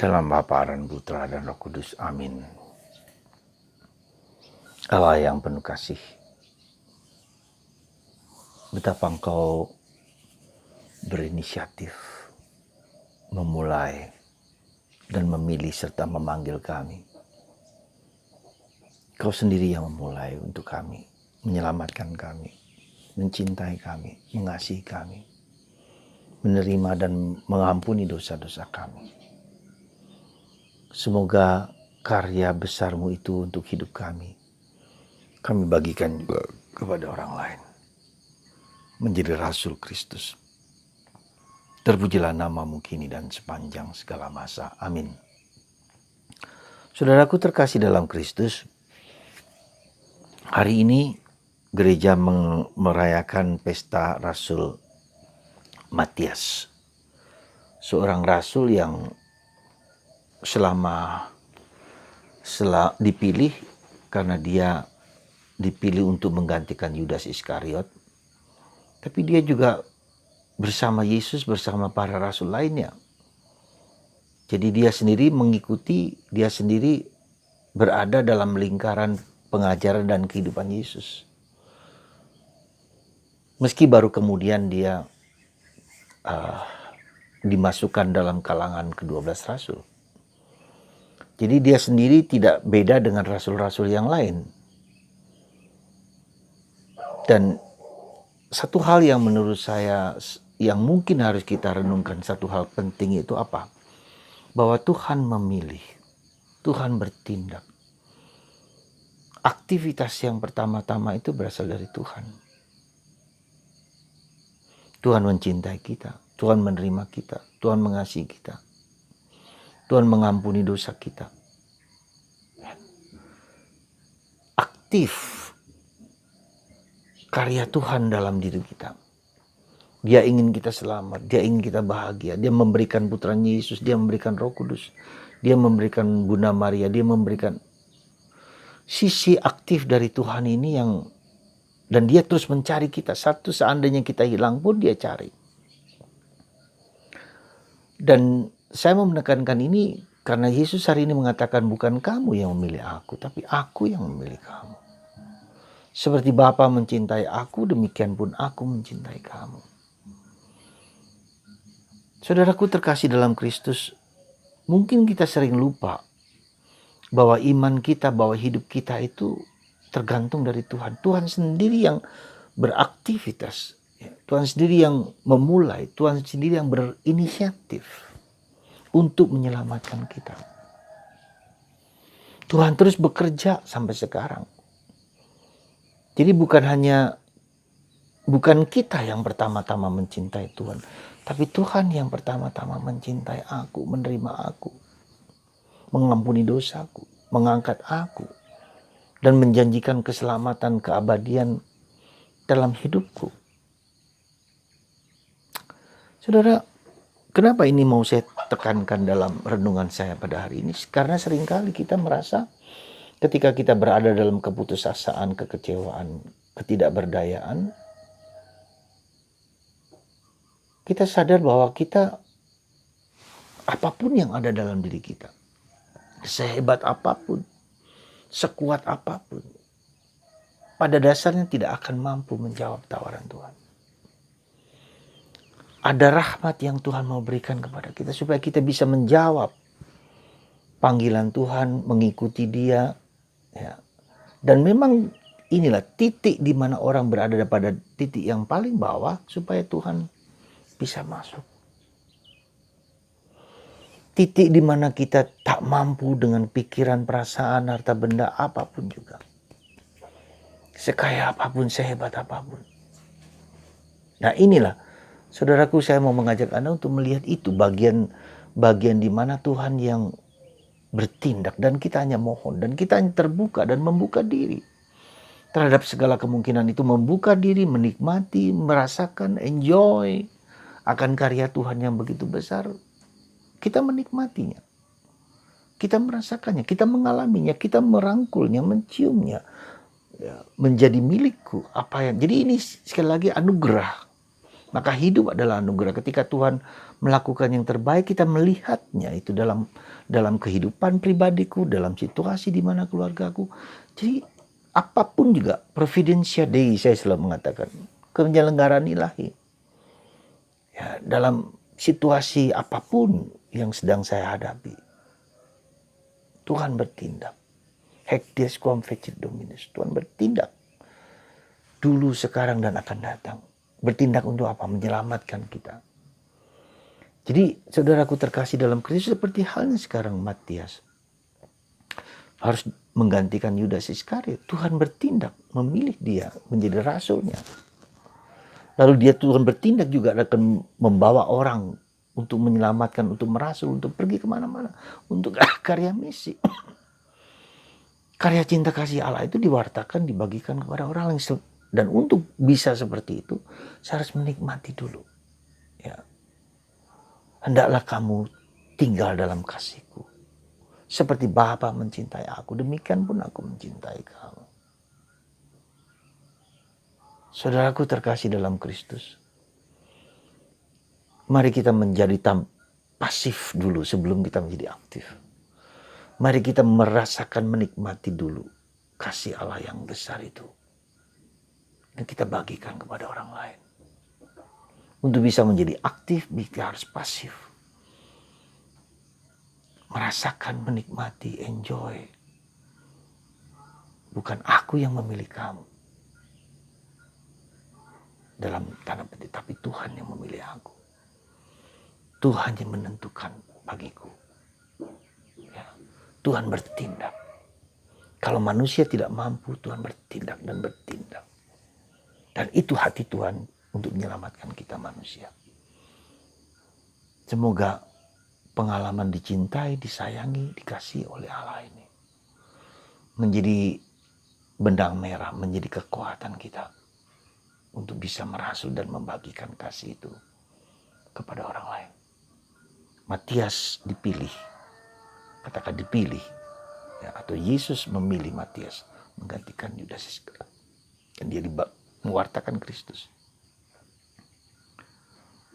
Dalam Bapa dan Putra dan Roh Kudus. Amin. Allah yang penuh kasih, betapa Engkau berinisiatif memulai dan memilih serta memanggil kami. Kau sendiri yang memulai untuk kami, menyelamatkan kami, mencintai kami, mengasihi kami, menerima dan mengampuni dosa-dosa kami. Semoga karya besar-Mu itu untuk hidup kami bagikan juga kepada orang lain. Menjadi Rasul Kristus. Terpujilah nama-Mu kini dan sepanjang segala masa. Amin. Saudaraku terkasih dalam Kristus, hari ini gereja merayakan pesta Rasul Matias. Seorang rasul yang dipilih karena dia dipilih untuk menggantikan Yudas Iskariot. Tapi dia juga bersama Yesus, bersama para rasul lainnya. Jadi dia sendiri mengikuti, dia sendiri berada dalam lingkaran pengajaran dan kehidupan Yesus. Meski baru kemudian dia dimasukkan dalam kalangan ke-12 rasul. Jadi dia sendiri tidak beda dengan rasul-rasul yang lain. Dan satu hal yang menurut saya yang mungkin harus kita renungkan, satu hal penting itu apa? Bahwa Tuhan memilih, Tuhan bertindak. Aktivitas yang pertama-tama itu berasal dari Tuhan. Tuhan mencintai kita, Tuhan menerima kita, Tuhan mengasihi kita. Tuhan mengampuni dosa kita. Aktif karya Tuhan dalam diri kita. Dia ingin kita selamat, dia ingin kita bahagia. Dia memberikan putranya Yesus, dia memberikan Roh Kudus. Dia memberikan Bunda Maria, dia memberikan sisi aktif dari Tuhan ini dan dia terus mencari kita. Satu seandainya kita hilang pun dia cari. Dan saya mau menekankan ini karena Yesus hari ini mengatakan bukan kamu yang memilih aku, tapi aku yang memilih kamu. Seperti Bapa mencintai aku, demikian pun aku mencintai kamu. Saudaraku terkasih dalam Kristus, mungkin kita sering lupa bahwa iman kita, bahwa hidup kita itu tergantung dari Tuhan. Tuhan sendiri yang beraktivitas. Tuhan sendiri yang memulai, Tuhan sendiri yang berinisiatif untuk menyelamatkan kita. Tuhan terus bekerja sampai sekarang. Jadi bukan kita yang pertama-tama mencintai Tuhan, tapi Tuhan yang pertama-tama mencintai aku, menerima aku, mengampuni dosaku, mengangkat aku, dan menjanjikan keselamatan, keabadian dalam hidupku. Saudara, kenapa ini mau saya tekankan dalam renungan saya pada hari ini? Karena seringkali kita merasa ketika kita berada dalam keputusasaan, kekecewaan, ketidakberdayaan, kita sadar bahwa kita, apapun yang ada dalam diri kita, sehebat apapun, sekuat apapun, pada dasarnya tidak akan mampu menjawab tawaran Tuhan. Ada rahmat yang Tuhan mau berikan kepada kita supaya kita bisa menjawab panggilan Tuhan, mengikuti Dia. Ya. Dan memang inilah titik di mana orang berada pada titik yang paling bawah supaya Tuhan bisa masuk. Titik di mana kita tak mampu dengan pikiran, perasaan, harta benda, apapun juga. Sekaya apapun, sehebat apapun. Nah inilah, saudaraku, saya mau mengajak Anda untuk melihat itu bagian di mana Tuhan yang bertindak dan kita hanya mohon dan kita hanya terbuka dan membuka diri terhadap segala kemungkinan itu, membuka diri, menikmati, merasakan, enjoy akan karya Tuhan yang begitu besar. Kita menikmatinya, kita merasakannya, kita mengalaminya, kita merangkulnya, menciumnya, ya, menjadi milikku. Jadi ini sekali lagi anugerah Maka hidup adalah anugerah. Ketika Tuhan melakukan yang terbaik, kita melihatnya itu dalam kehidupan pribadiku, dalam situasi di mana keluargaku. Jadi apapun juga, providentia Dei, saya selalu mengatakan, penyelenggaraan ilahi. Ya, dalam situasi apapun yang sedang saya hadapi, Tuhan bertindak. Hac dies quam fecit Dominus. Tuhan bertindak. Dulu, sekarang, dan akan datang. Bertindak untuk apa? Menyelamatkan kita. Jadi saudaraku terkasih dalam Kristus, seperti halnya sekarang Matias harus menggantikan Yudas Iskariot. Tuhan bertindak, memilih dia menjadi rasulnya. Lalu Tuhan bertindak juga akan membawa orang untuk menyelamatkan, untuk merasul, untuk pergi kemana-mana, untuk karya misi. Karya cinta kasih Allah itu diwartakan, dibagikan kepada orang lain. Dan untuk bisa seperti itu, saya harus menikmati dulu. Ya. Hendaklah kamu tinggal dalam kasih-Ku. Seperti Bapa mencintai aku, demikian pun aku mencintai kamu. Saudaraku terkasih dalam Kristus, mari kita menjadi pasif dulu sebelum kita menjadi aktif. Mari kita merasakan, menikmati dulu kasih Allah yang besar itu. Dan kita bagikan kepada orang lain. Untuk bisa menjadi aktif, kita harus pasif. Merasakan, menikmati, enjoy. Bukan aku yang memilih kamu. Dalam tanda petik, tapi Tuhan yang memilih aku. Tuhan yang menentukan bagiku. Ya. Tuhan bertindak. Kalau manusia tidak mampu, Tuhan bertindak dan bertindak. Dan itu hati Tuhan untuk menyelamatkan kita manusia. Semoga pengalaman dicintai, disayangi, dikasihi oleh Allah ini menjadi benang merah, menjadi kekuatan kita untuk bisa merasul dan membagikan kasih itu kepada orang lain. Matias dipilih, katakan dipilih, ya, atau Yesus memilih Matias menggantikan Yudas Iskariot. Dan dia mewartakan Kristus.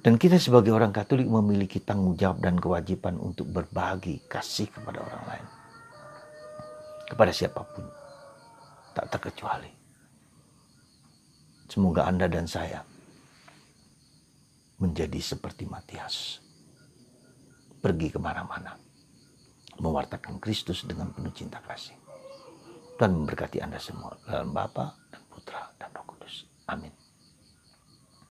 Dan kita sebagai orang Katolik memiliki tanggung jawab dan kewajiban untuk berbagi kasih kepada orang lain. Kepada siapapun, tak terkecuali. Semoga Anda dan saya menjadi seperti Matias. Pergi kemana-mana, mewartakan Kristus dengan penuh cinta kasih. Dan memberkati Anda semua dalam Bapa dan Putra dan Roh Kudus. Amin.